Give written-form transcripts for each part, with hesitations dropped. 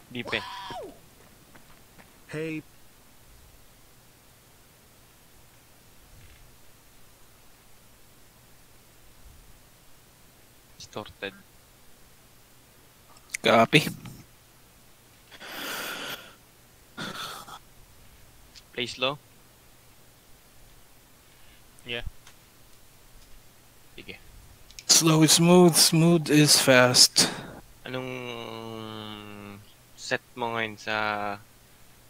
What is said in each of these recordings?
Di pa. Hey. Distorted. Copy. Play slow. Yeah. Sige. Slow is smooth, smooth is fast. Anong set mo ngayon sa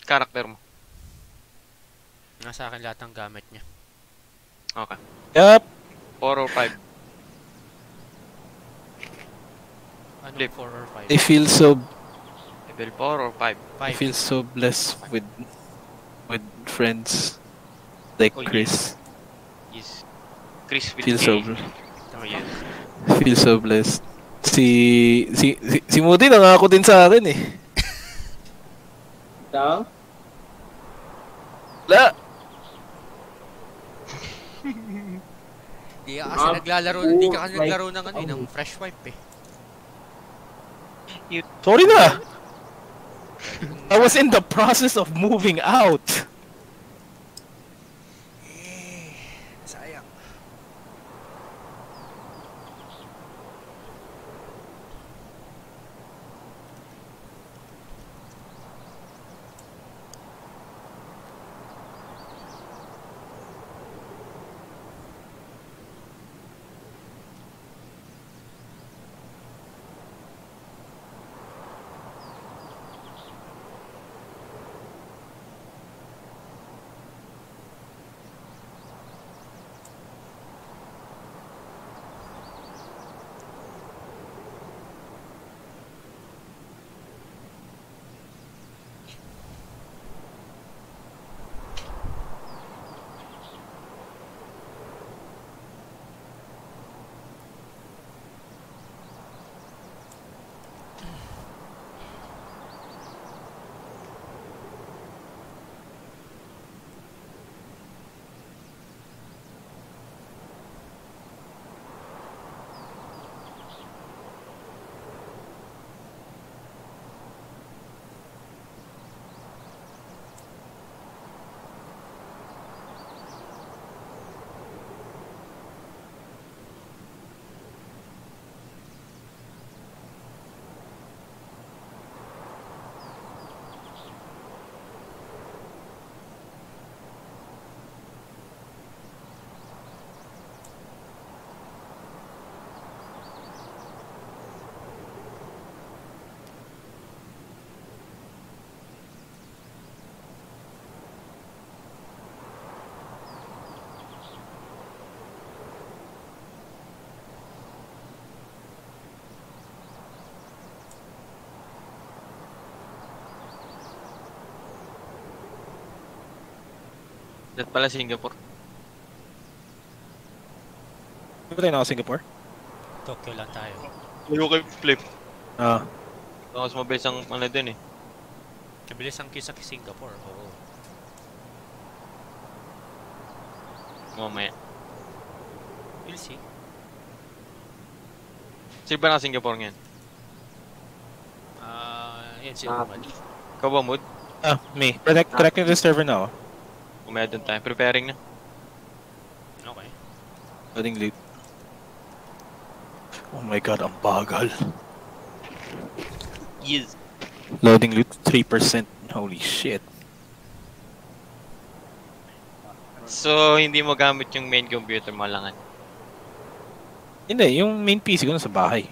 character mo? Nasa akin lahat ng gamit niya. Okay. Yup. 4 or 5? Ano, Flip. 4 or 5? I feel so Level 4 or 5? 5. blessed with friends like Oh, Chris. Yes. Chris with Feel K. so Oh, yes. feel so blessed. Si Moody nangako din sa akin eh. Ikaw? La. Hindi ka kasi naglalaro, hindi ka kasi naglaro ng ano, ng fresh wipe eh. Sorry na. I was in the process of moving out. Sayang. That pala Singapore. Di ba tayo naka Singapore? Tokyo lang tayo. Layo kay Flip. Ah. Mas mabilis ang ano din eh. Kabilis ang kisa kay Singapore, oo. Mamaya. We'll see. Sino ba naka Singapore ngayon? Yan si Umad. Ikaw ba, Mood? Ah, me. Connecting to the server now. Umaya doon tayo. Preparing na. Okay. Loading loot. Oh my god, ang bagal. Yes. Loading loot 3%. Holy shit. So, hindi mo gamit yung main computer mo lang. Hindi, yung main PC ko nasa bahay.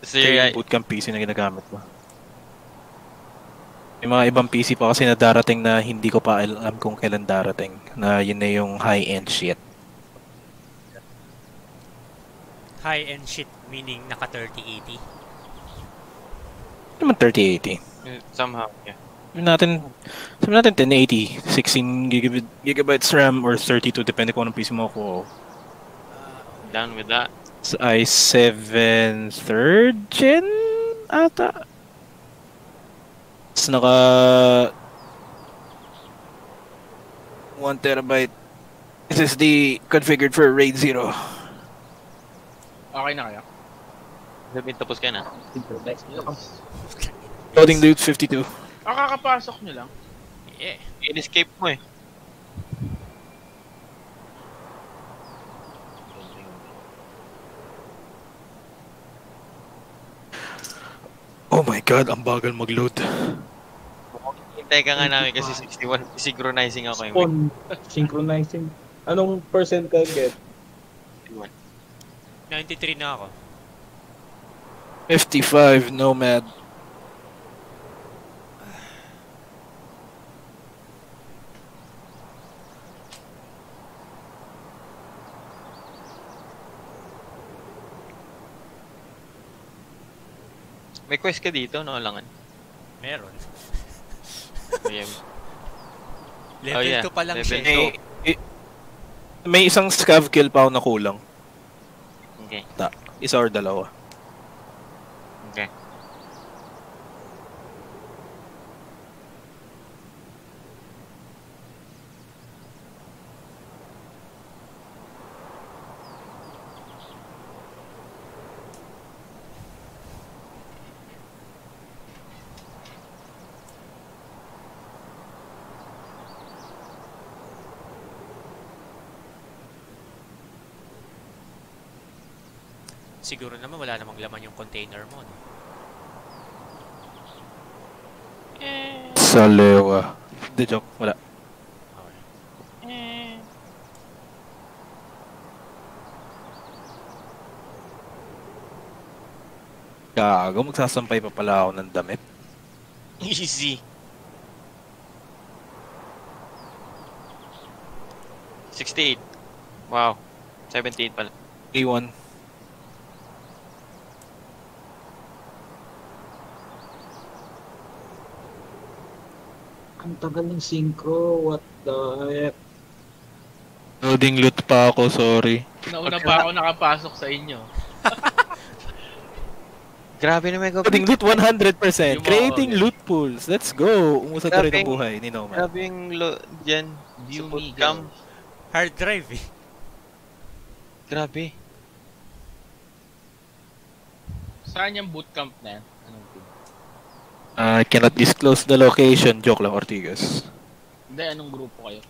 So, Kaya yung bootcamp PC na ginagamit ko. May mga ibang PC pa kasi na darating na hindi ko pa alam kung kailan darating. Na yun na yung high-end shit. High-end shit meaning naka 3080. Naman 3080. somehow, yeah. Sabi natin 1080, 16 gigabytes RAM or 32 depende kung anong PC mo ko. Down with that. Sa i7 3rd gen ata. Tapos naka 1 terabyte SSD configured for RAID 0. Okay na kaya? Sabihin tapos ka na. Loading dude 52. Kakapasok nyo lang. Yeah. In-escape mo eh. Oh my god, ang bagal mag-load. Hintay ka nga namin kasi 61. Synchronizing ako yung Spawn. Synchronizing. Anong percent ka get? 61. 93 na ako. 55 Nomad. May quest ka dito, no? Langan. Meron. Ayan. Level Oh, yeah. 2 pa lang Level siya. two. May isang scav kill pa ako na kulang. Okay. Isa or dalawa. Okay. Siguro naman wala namang laman yung container mo, no? Salewa. Hindi, joke. Wala. Okay. Gago, magsasampay pa pala ako ng damit. Easy. 68. Wow. 78 pala. A1. Ang tagal ng synchro. What the heck? Loading loot pa ako, sorry. Nauna pa ako nakapasok sa inyo. Grabe naman ko. Loading loot 100%. Yung Creating mga- loot pools. Let's go. Umusad na rin ang Grabe. buhay ni Nomad. Grabe yung dyan. View Support me, cam. girls. Hard drive eh. Grabe. Saan yung bootcamp na yan? Anong team? I cannot disclose the location. Joke lang, Ortigas. Hindi, anong grupo kayo?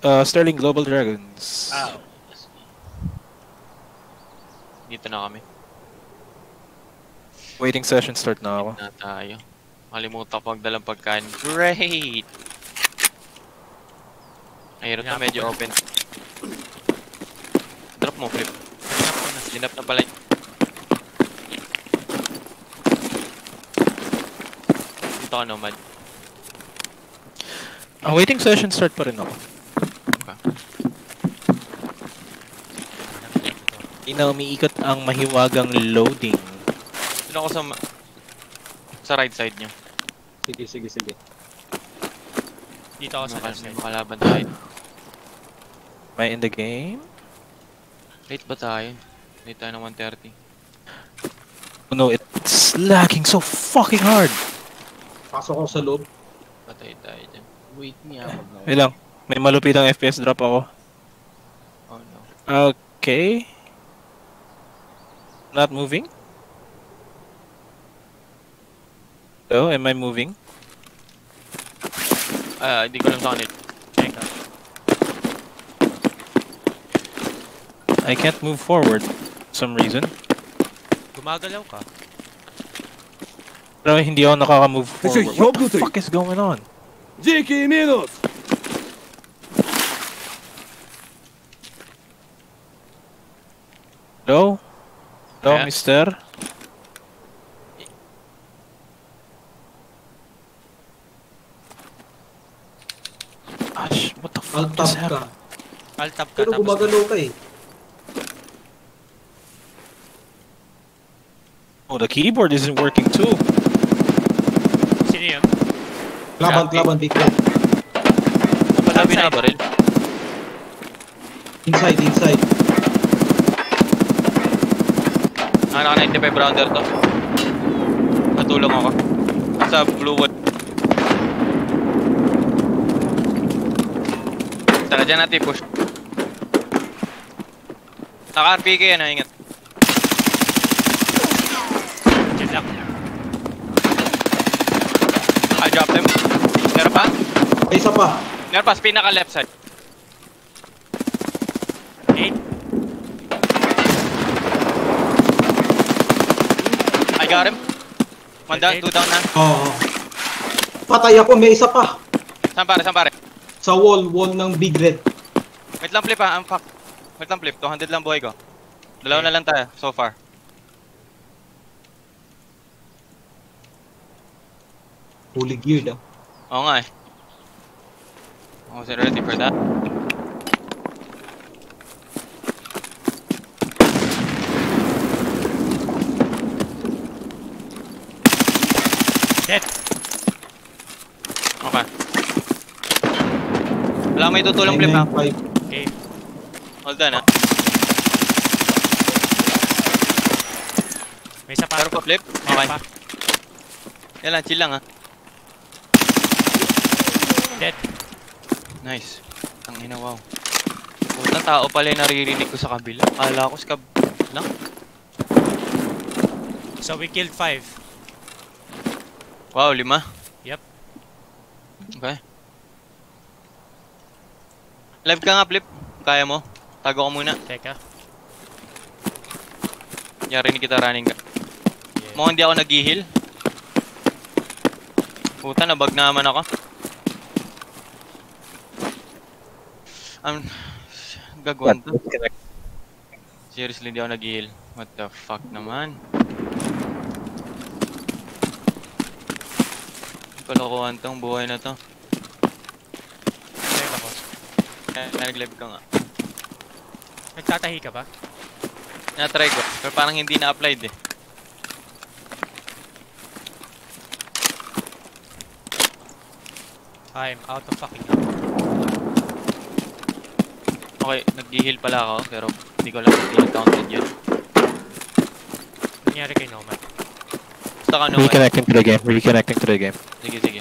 Sterling Global Dragons. Ah, Dito na kami. Waiting session start na ako. Na tayo. Kalimutan ko pagdalang pagkain. Great! Ayun na, medyo open. Drop mo, flip. Linap na pala. Dito ka, Nomad. Ang waiting session start pa rin ako. Hindi na umiikot ang mahiwagang loading. Dito ako sa right side nyo. Sige, sige, sige. Dito ako sa left side. Makalaban tayo. Am I in the game? Late ba tayo? Late tayo ng 1:30. Oh no, it's lagging so fucking hard. Pasok ako sa loob. Patay tayo dyan. wait me ha. Pag na- Wait lang, may malupitang FPS drop ako. Oh no. Okay. Not moving? Hello, am I moving? Hindi ko alam sa kanil. Check out. I can't move forward for some reason. Gumagalaw ka. Pero hindi ako nakaka-move Kasi forward. What the yobutoy. fuck is going on? Дикий минус! Hello? Hello, Yeah. mister? Ash, what the fuck Alt just tab ka. happened? Alt tab ka Pero tapos gumagalaw ka eh. Oh, the keyboard isn't working too. sino yun? Laban, Grabe. laban, big red. Sabi na ba rin? Inside, inside. Naka 95 rounder to. Natulong ako. Sa blue wood. Tara dyan natin push. Naka-RPK yan, ingat. Diyan lang. I dropped him. Meron pa? May isa pa. Meron pa, sa pinaka left side. 8. I got him. One down, Okay. 2 down na. Oo. Patay ako, may isa pa. Saan pare, saan pare? Sa wall ng big red. Wait lang flip ha, fuck. Wait lang flip, 200 lang buhay ko. Dalawa na lang tayo, so far. Fully geared ah. Oo nga eh. I wasn't ready for that. Dead. Okay. Wala may tutulong flip ha. 995. Okay. Hold on ha. May isa pa. Pero pa flip? Meron Okay. pa. Yan lang, chill lang ha. Dead. Nice. Ang ina, wow. Putang tao pala yung naririnig ko sa kabila. Akala ko sa lang. So we killed 5. Wow, 5. Yep. Okay. Live ka nga, Flip. Kaya mo. Tago ko muna. Teka. Yari ni kita running ka. Yeah. Mukhang hindi ako nag-heal. Puta, nabag naman ako. Gagwan to. Seriously, hindi ako nag-heal. What the fuck naman? Kalokohan tong buhay na to. Live ako. Nag-live ka nga. Nagtatahi ka ba? Na-try ko. Pero parang hindi na-applied eh. I'm out of fucking ammo. Okay, nag-heal pala ako. Pero hindi ko lang hindi counted yun. Nangyari kay Nomad. Basta ka naman. Reconnecting to the game. Reconnecting to the game. Sige, sige.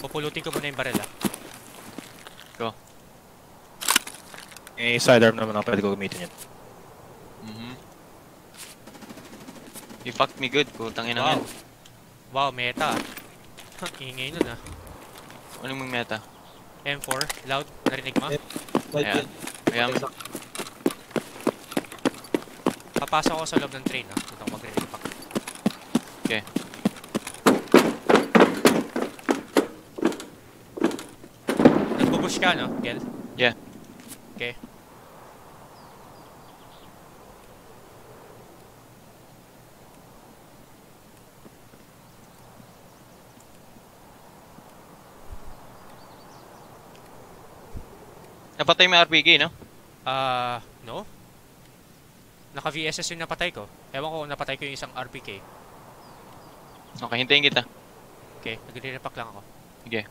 Pupulutin ko muna yung baril ah. Go. Eh, sidearm naman ako. Pwede ko gamitin yun. You fucked me good. Putang ina Wow. yan. Wow, meta ah. Ingay nun ah. Ano mong meta? M4, loud, narinig mo? Ayan. Ayan. Papasok ako sa loob ng train ah. Punta ko mag-repack pa. Okay. Nagbubush ka no, Gel? Yeah. Okay. Napatay mo yung RPG, no? No? Naka-VSS yung napatay ko. Ewan ko, napatay ko yung isang RPK. Okay, hintayin kita. Okay, nagre-repack lang ako. Sige.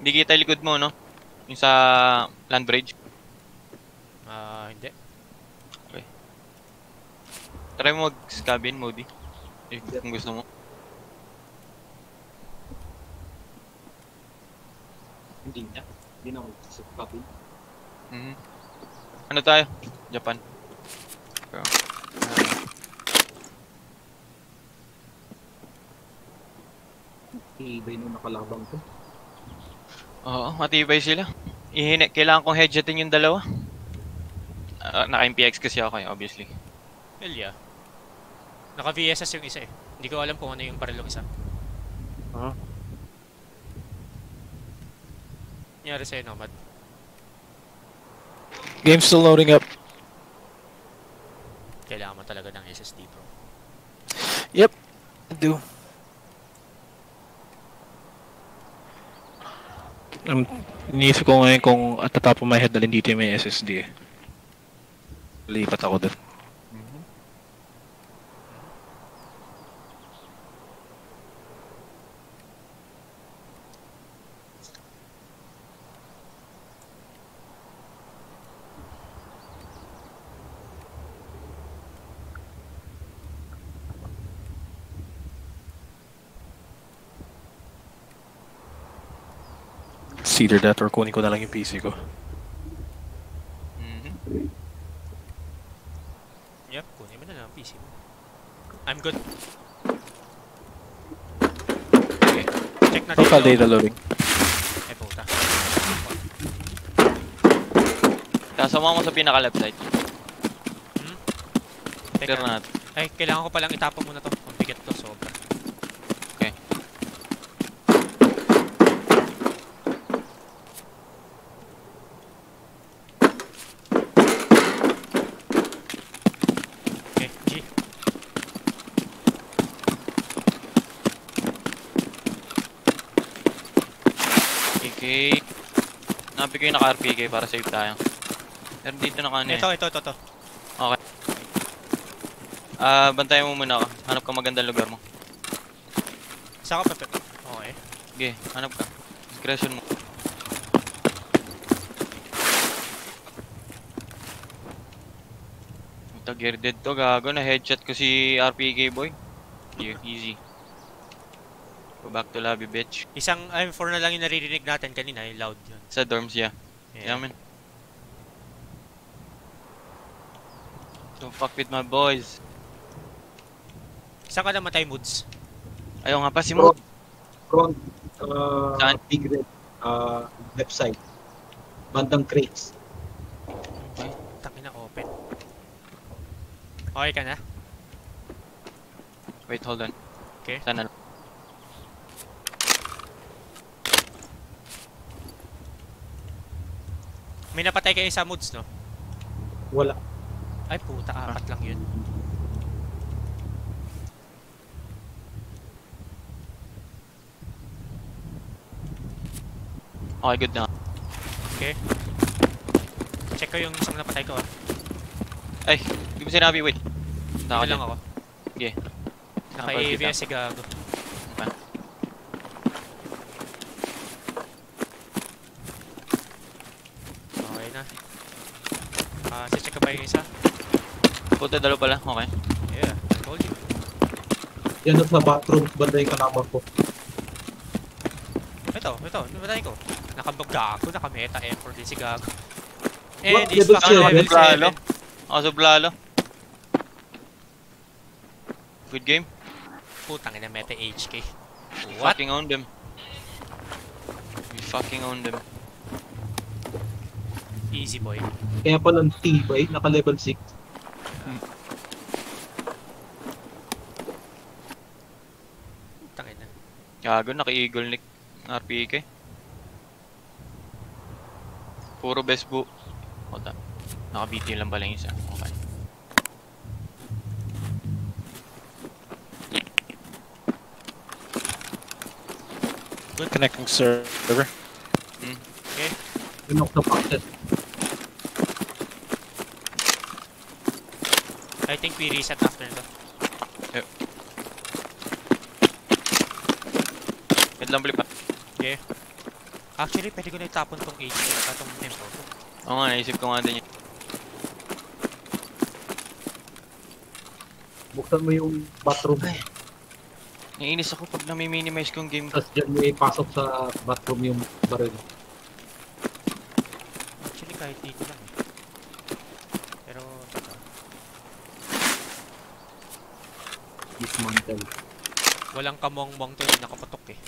Hindi kita yung likod mo, no? Yung sa land bridge. Hindi. Try mo mag-scabin, Modi. Kung gusto mo. Hindi na. Hindi na ako sa copy. Ano tayo? Japan. Pero, Iibay nung nakalabang ko. oo, matibay sila. Kailangan kong headshotin yung dalawa. Naka-MPX kasi ako eh, obviously. Hell yeah. Naka-VSS yung isa eh. Hindi ko alam kung ano yung baril ng isa. Nangyari sa'yo, Nomad. Game's still loading up. Kailangan mo talaga ng SSD, bro. Yep. I do. Iniisip ko ngayon kung at the top of my head dalhin dito yung may SSD eh. Lipat ako dun. It's either that or kunin ko na lang yung PC ko. Yep, kunin mo na lang ang PC mo. I'm good. Okay. Check natin Total yung- data loading. Ay, puta. Kasama mo sa pinaka-left side. Clear Teka. na natin. Ay, kailangan ko palang itapon muna to. Ang bigat to, sobra. Okay. Okay, G. PK. Nabi ko yung naka-RPK para save tayo. Pero dito na kanina. Ito. Bantayan mo muna ako. Hanap ka magandang lugar mo. Saan ka pa? Okay. Sige, hanap ka. Discretion mo. Tag-gear dead to, gago na headshot ko si RPK boy. Yeah, easy. Go back to lobby, bitch. Isang M4 na lang yung naririnig natin kanina, yung loud yun. Sa dorms, yeah. Yeah, man. Don't fuck with my boys. Saan ka namatay, Moods? Ayaw nga pa si Mood. Front, Saan? big red, left side. Bandang crates. Takina open. Okay ka na? Wait, hold on. Okay. Sana. May napatay kayo sa Moods, no? Wala. Ay, puta, 4 lang yun. Okay, good na. Okay. Check ko yung isang napatay ko, ah. Ay, di mo sinabi, wait. Dito lang ako. Sige. Naka-AVS si Gago. Okay. Okay na. Check ka ba yung isa? Puta, dalo pala. Okay. Yeah, I told you. Yan sa bathroom, banda yung kalaban ko. Ito, napatay ko. Nakabagago, nakameta M4 din si Gago. What? And he's Level fucking seven? level 7. Ako sa Blalo. Good game. Putang ina, meta HK. We What? fucking own them. We fucking own them. Easy boy. Kaya palang tibay, naka level 6. Putang ina. Gago, naka-eagle nick RPK. Puro best book. Hold on. Naka-BT lang pala yung isa. Okay. Connecting server. Yun ako sa packet. I think we reset after nito. Wait lang, blip pa. Okay. Actually, pwede ko na itapon tong HK at itong tempo. Oo nga, naisip ko nga din yun. Buksan mo yung bathroom. Naiinis ako pag nami-minimize ko yung game ko. Tapos dyan may pasok sa bathroom yung baril. Actually, kahit dito lang eh. Pero, Dismantle. walang kamong-mong to, hindi nakapatok eh.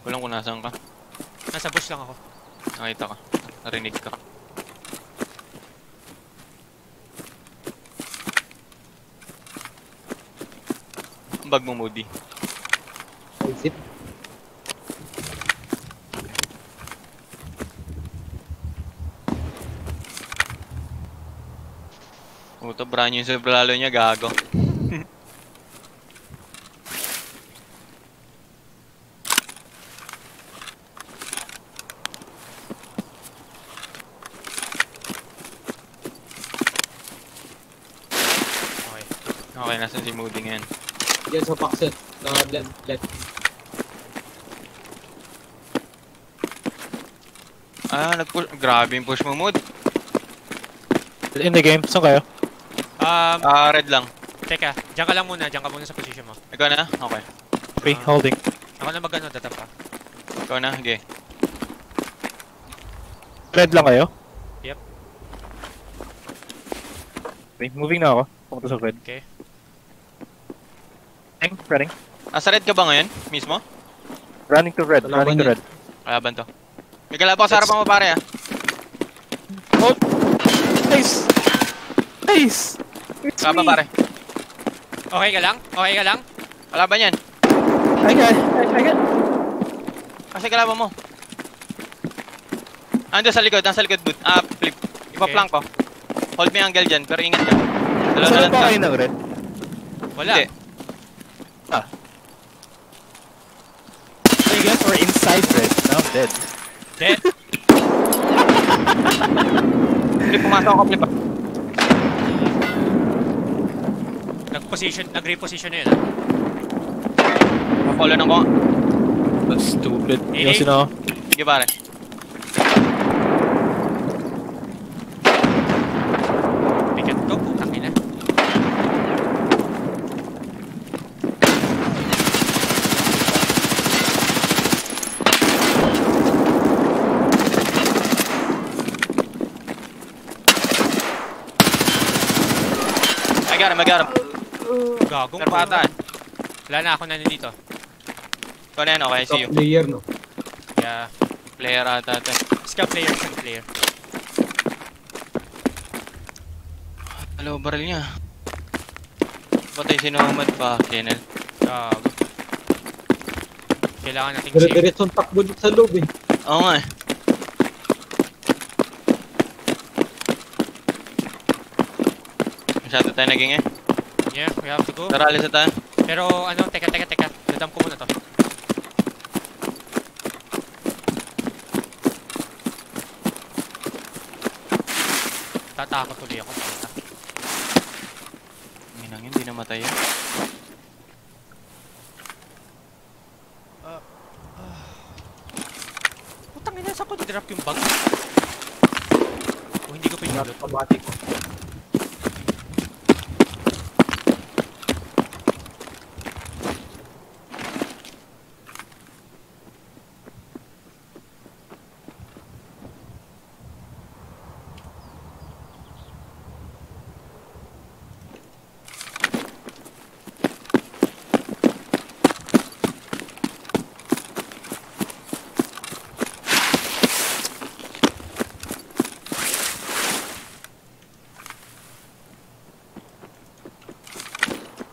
Walang kung nasaan ka. Nasa bush lang ako. Nakita ka. Narinig ka. Ang bag mo, Moody. Isip. Puto, brand yung sa lalo niya, gago. Okay. Okay, nasan si Moody ngayon? Yan sa packet. Left. Nag-push. Grabe yung push mo, Mood. In the game, saan kayo? Red lang. Teka Teka, diyan ka lang muna. Diyan ka muna sa position mo. Ikaw na? Okay. Okay, holding. Ako na mag-ano, tatap pa. Ikaw na? Okay. Red lang kayo? Yep. Okay, moving na ako. Pumunta sa red. Okay. Running. Nasa red ka ba ngayon? Mismo? Running to red. Kalaban Running to niya. red. Kalaban to. May kalaban ko sa harapan mo pare ah. Hold! Nice! Nice! It's Kalaban me! pare. Okay ka lang? Okay ka lang? Kalaban yan. I got. Kasi kalaban mo. Ando sa likod, nasa likod boot. Flip. Ipa-flank ko. Hold me angle dyan, pero ingat ka. Dalawa na Saan lang ba ka. kayo ng red? Wala. Hindi. I guess we're inside red. Now I'm dead. Dead. Flip, pumasok ako, flip. Nag-reposition na yun ah. Mapolo ng ko. That's stupid. Ini? Yung sino? Sige pare. Bigat ko, putang ina. I got him. Gagong Narpatan. Wala na ako na nandito. Ikaw na yan, okay, see you. Top player, no? Yeah. Player ata ito. Scout player. Hello, baril niya. Patay si Nomad pa, Kennel. Gago. Kailangan nating save. Dire-diretsong takbo dito sa loob eh. Oo nga eh. Masyado tayo naging eh. Yeah, we have to go. Tara, alis na tayo. Pero ano, teka. Dadam ko muna to. Tatakot tuloy ako. Minang yun, di namatay yun. Putang ina, saan ko di-drop yung bag? O hindi ko pinulot. Pabati ko.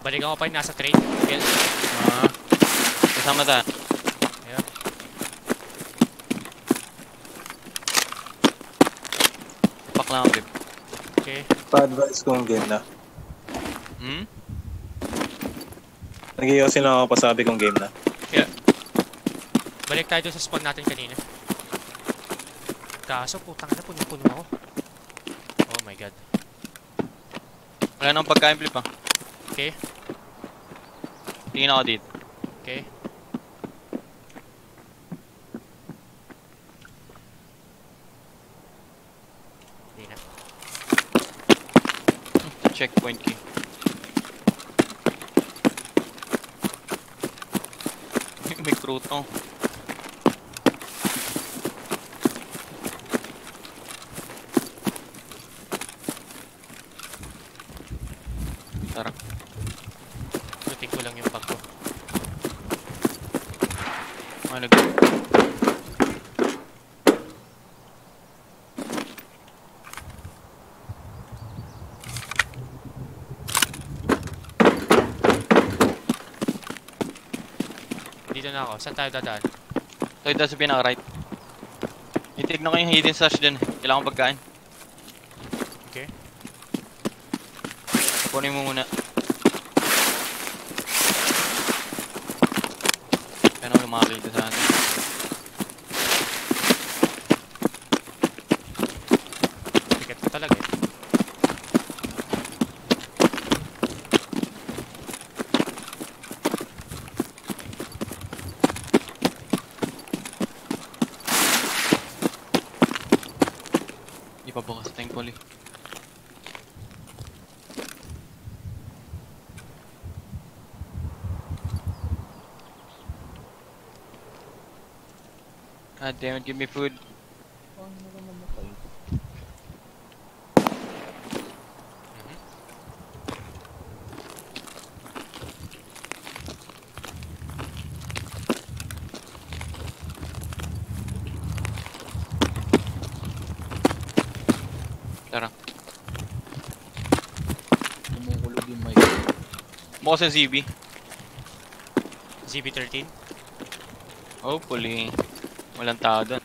Balikan ko pa yung nasa train. Well, Kasama tayo. yeah. Pak lang ako, Bib. Okay. Pa-advise kong game na. Hmm? Nag-iyosin lang ako pasabi kong game na. Balik tayo dun sa spawn natin kanina. Kaso, putang na, puno-puno ako. Oh my god. Wala nang pagkain, Flip ah. Okay. Tingin ako dito. Okay. Hindi na. Checkpoint key. May crouton. Tara. Lutin ko lang yung bag ko. Ano Dito na ako. Saan tayo dadaan? So ito sa pinaka-right. Itignan ko yung hidden stash dun. Kailangan ko pagkain. Okay. Kunin mo muna. Kaya naman lumakita sa atin. Bigat ko talaga eh. Ipabukas tayong poli. God damn it, give me food. Paano na namatay? Tara. Kumukulog yung mic. Bukas yung ZB. ZB-13. Hopefully, walang tao doon.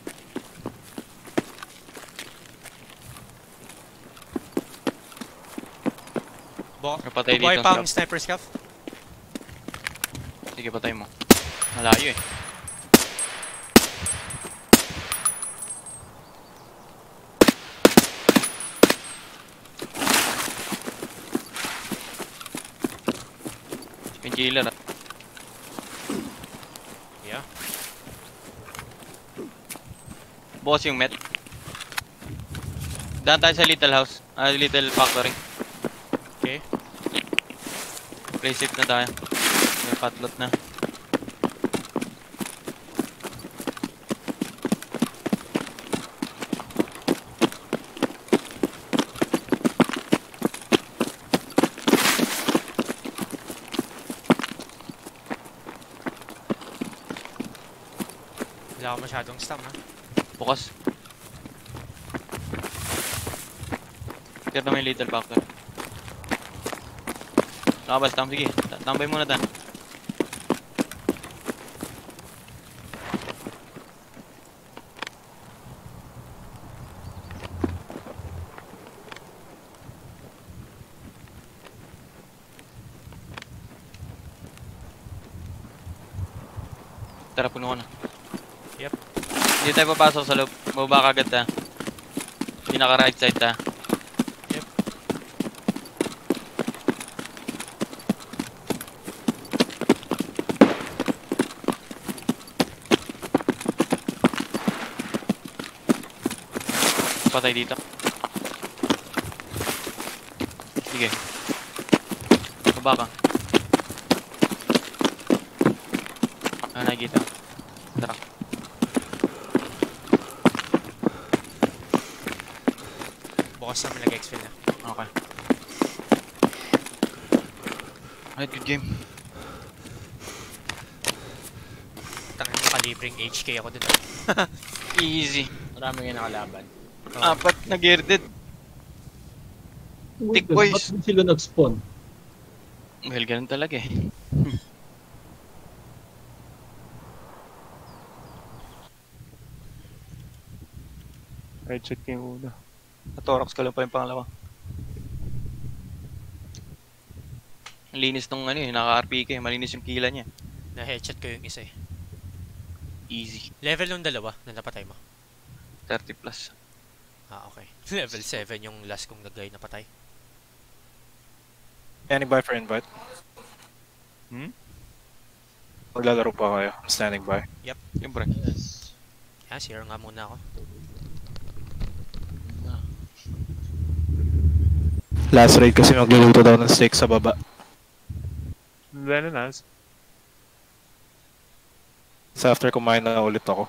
Napatay Buhay dito pa ang ang sniper scuff. Sige, patay mo. Malayo eh. Yung killer ah. Yeah. Bukas yung met. Daan tayo sa little house. Little factory. Okay. Play safe na tayo. May patlot na. Wala ako masyadong stam ha. Bukas. Clear na may little factory. Nakabas, tam. Sige. Tambay muna tan. Tara, puno ka na. Yep. Hindi tayo papasok sa loob. Baba ka agad ta. Pinaka right side ta. Yep. Patay dito. Sige. Baba ka. Nakikita. Tara. Bukas naman nag-exfil na. Okay. Alright, good game. Tangin nakalibreng HK ako dun. Easy. Marami nga nakalaban. Apat na gearded. Wait, Tick boys. ba't sila nag-spawn? Well, ganun talaga eh. Right check yung una. Natorox ko lang pa yung pangalawa. Ang linis nung ano eh, naka-RPK. Malinis yung kila niya. Na-headshot ko yung isa eh. Easy. Level nung dalawa na napatay mo. 30 plus. Ah, okay. Level 7 yung last kong nag-guy na patay. Standing by for invite. Maglalaro pa kayo. Standing by. Siyempre. Yes. Yan, zero nga muna ako. Last raid kasi magluluto daw ng steak sa baba. Venenas. So after kumain na ulit ako.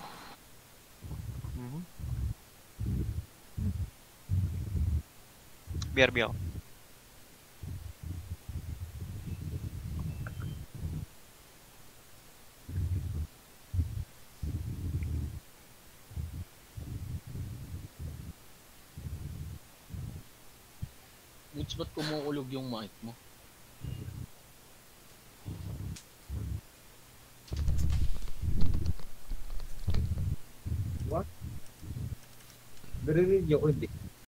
BRB ako. Which ba't kumukulog yung mic mo? Nare-radio ko hindi.